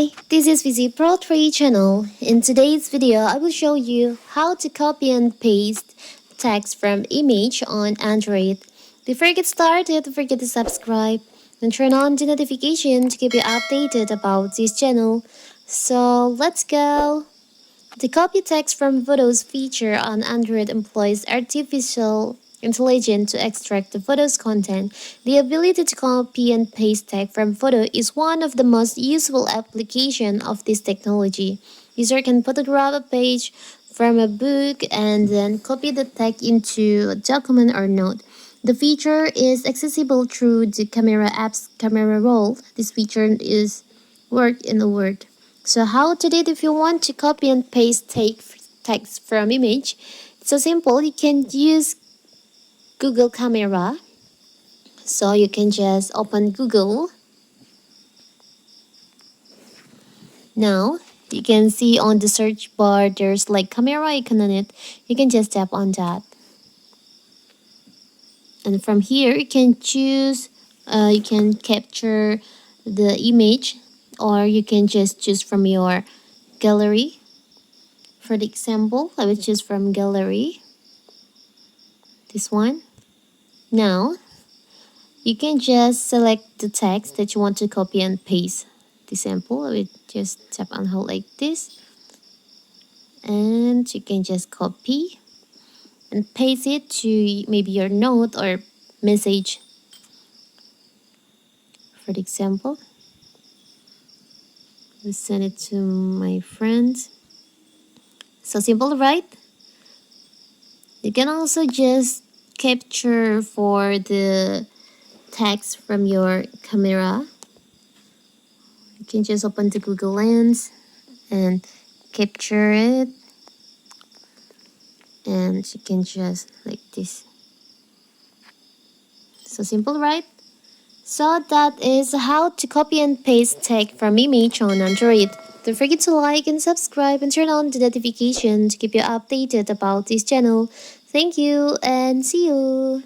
Hi, this is Vizi Pro 3 channel. In today's video, I will show you how to copy and paste text from image on Android. Before you get started, don't forget to subscribe and turn on the notification to keep you updated about this channel. So let's go! The copy text from photos feature on Android employs artificial intelligence to extract the photo's content. The ability to copy and paste text from photo is one of the most useful applications of this technology. User can photograph a page from a book and then copy the text into a document or note. The feature is accessible through the camera app's camera roll. This feature is work in a word. So how to do it if you want to copy and paste text from image? It's so simple. You can use Google Camera. So you can just open Google. Now you can see on the search bar there's like camera icon on it. You can just tap on that. And from here you can choose, you can capture the image, or you can just choose from your gallery. For the example, I will choose from gallery, this one. Now you can just select the text that you want to copy and paste. The sample, I will just tap and hold like this, and you can just copy and paste it to maybe your note or message. For the example, I will send it to my friends. So simple, right? You can also just capture for the text from your camera. You can just open the Google Lens and capture it, and you can just like this. So simple, right? So that is how to copy and paste text from image on Android. Don't forget to like and subscribe and turn on the notification to keep you updated about this channel. Thank you and see you!